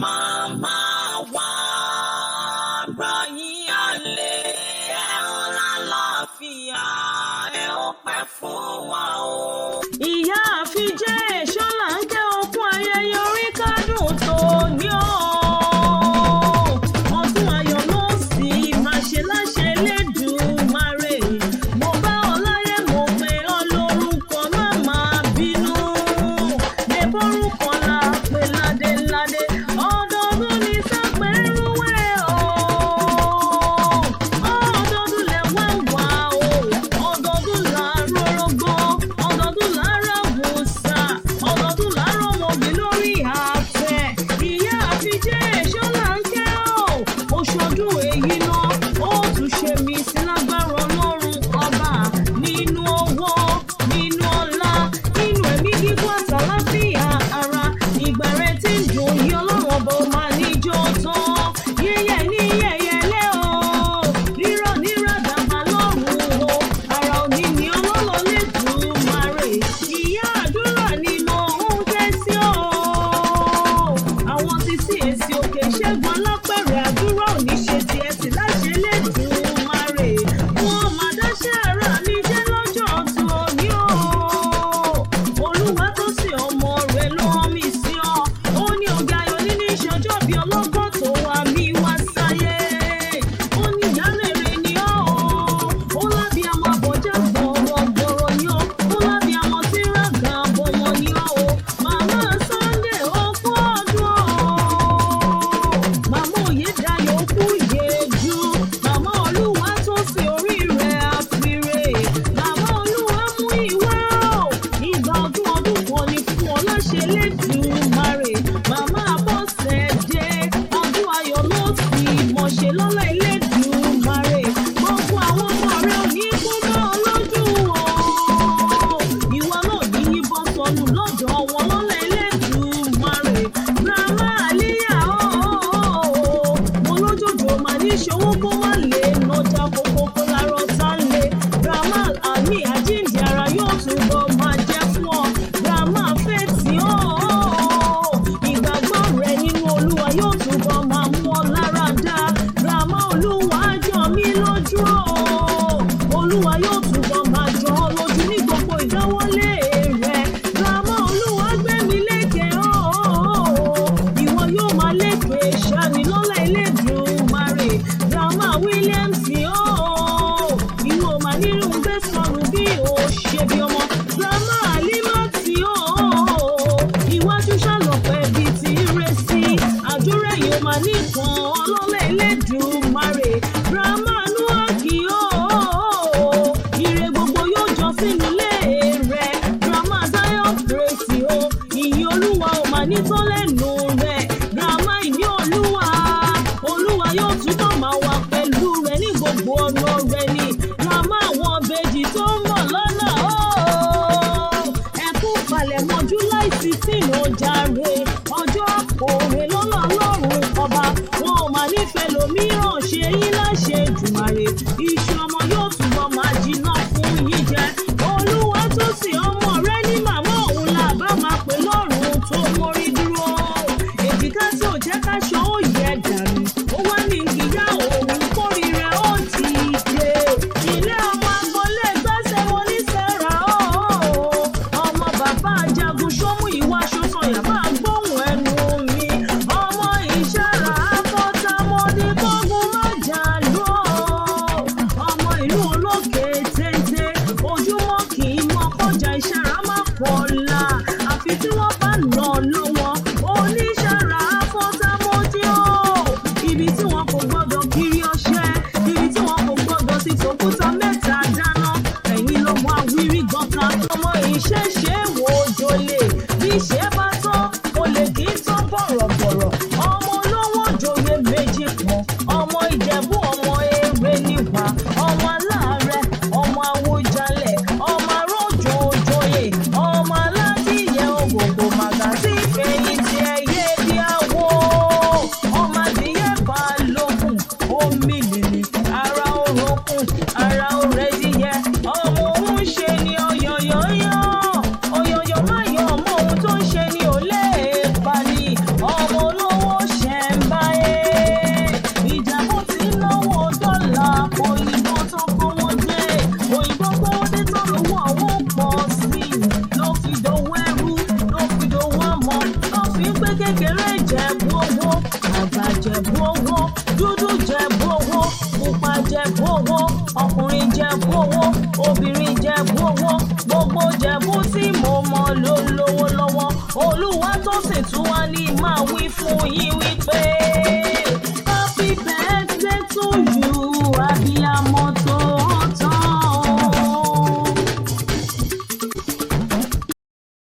Màmá wa ra yín alẹ́ ẹ ó lálàáfíà ẹ ó pẹ́ fún wa o. Ìyá àfijẹ́ èso là ń kẹ́ okun ayẹyẹ orí kádùn tó ní o. Ọdún ayọ̀ ló sì máa ṣe láṣẹ Elédùmarè. Mo bá ọ láyé mo pè ọ́ lórúkọ má máa bínú. Lè bórúkọ la pè ládéládé. Ọdọọdún ní sápẹ́ rúwẹ́ o. Ọdọọdún lẹ wá wá o. Ọdọọdún là rórógbó. Ọdọọdún là ráwùsà. Ọdọọdún là rọmọbí lórí àtẹ. Ìyá àfijẹ́ èso là ń kẹ́ o. Oṣọdún èyí náà ó tún ṣe mí sí lágbára Ọlọ́run ọba nínú owó nínú ọlá nínú ẹ̀mí gígùn àtàláfíà ara ìgbà rẹ tí ń dùn yí Ọlọ́run ọba ó máa níjó tán yẹyẹ ní yẹyẹlé o rírọ̀ ní ràdàbà lọ́rùn o ara òní ni ọlọ́lọ́ Elédùmarè ìyá àdúrà ni mo ń ké sí o àwọn ti sí èsì òkè ṣẹ́gun alápẹ̀rẹ̀ àdúrà òní ṣe tiẹ̀ sí láṣẹ Elédùmarè wọn máa dáṣẹ́ ara mi jẹ́ lọ́jọ́ tòní o olúwa tó sì ọmọ rẹ̀ ló rán mi sí ọ ó ní ọ̀gá ayọ̀ nínú ìṣọjọ́ bíi ọlọ́gbọ́n tó wà mí wá sáyé ó ní ìyálẹ̀rẹ̀ ni ọ́ ó lábí àmọ́ àbọ̀já gbọ̀rọ̀gbọ̀rọ̀ ni ọ́ ó lábí àmọ́ tí ràgà bọ̀mọ̀ ni ọ́ o màmá Sunday ó kú ọdún o màmá Oyèdayọ̀ ó kú ìyèjú màmá olúwa tó sì orí rẹ̀ àpèrè màmá olúwa mú ìwé o ìgbà ọdún kan ni fún ọ láṣẹ Elédùmarè màmá Abọ́sẹ̀dé ọdún ayọ̀ ló sì mọ̀ ṣe lọ́lá Elédùmarè gbogbo àwọn ọmọ rẹ ò ní kú mọ́ ọ lójú o ìwọ náà ní yíbọn sọnù lọ́dọ̀ wọn lọ́lá Elédùmarè grandma Aliyah mo lójoojú máa ní ṣòwò kó má lè nọjà kókó kó lárọ́ tá lé grandma àmì àjíǹde ara yóò túbọ̀ máa jẹ́ fún ọ grandma Fẹ́tì ìgbàgbọ́ rẹ nínú Olúwa yóò túbọ̀ máa mú ọ lára dá grandma Olúwa jọ mí lójú Olúwa yóò túbọ̀ máa jọ ọ lójú ní gbogbo ìdáwọ́lé rẹ grandma Olúwa gbé mi lékè ìwọ yóò máa lékè ṣáni lọ́lá Elédùmarè grandma Williams ìwọ máa nínú gbé sọnù bí o ṣe bí ọmọ grandma Alimati iwájú ṣàlọ́pẹ́ bíi ti rẹ̀ sí àdúrà yìí ó máa nìkan ọlọ́lá Elédùmarè grandma Nuaki ire gbogbo yóò jọ sínú ilé rẹ grandma Zion Praise ìyìn Olúwa ó máa ní tán lẹ́nu rẹ grandma ìní Olúwa yóò túbọ̀ máa wà pẹ̀lú rẹ ní gbogbo ọ̀nà rẹ ni grandma àwọn ìbejì tó ń bọ̀ lọ́nà ẹ kú palẹ̀mọ́ July 16 ó jàre ọjọ́ òre lọ́nà Ọlọ́run ọba wọn ò máa nífẹ̀ẹ́ lòmíràn ṣe yín láṣẹ Èdùmàrè iṣu ọmọ yóò túbọ̀ máa jiná fún yín jẹ Olúwa tó sì ọmọ rẹ ní màmá òun là bá máa pè lọ́rùn tó mórí dúró èjìká tí ò jẹ́ káṣọ ó yẹ dànù ó wá ní kíyà òun kórìíra ó ti dé ilé ọmọ agbolé gbẹ́sẹ̀ wọn ní sẹ́ra ọmọ bàbá ajagun sómù ìwà ṣoṣan yàrá gbóhùn ẹnu mi ọmọ ìṣàrà akọ́tàmọ́dé kọ́gun má jà lọ ọmọ ìlú Jẹ̀bú owó obìnrin Jẹ̀bú owó gbogbo Jẹ̀bú tí mo mọ̀ ló lówó lọ́wọ́ Olúwa tó sì tún wá ní máa wí fún yín wí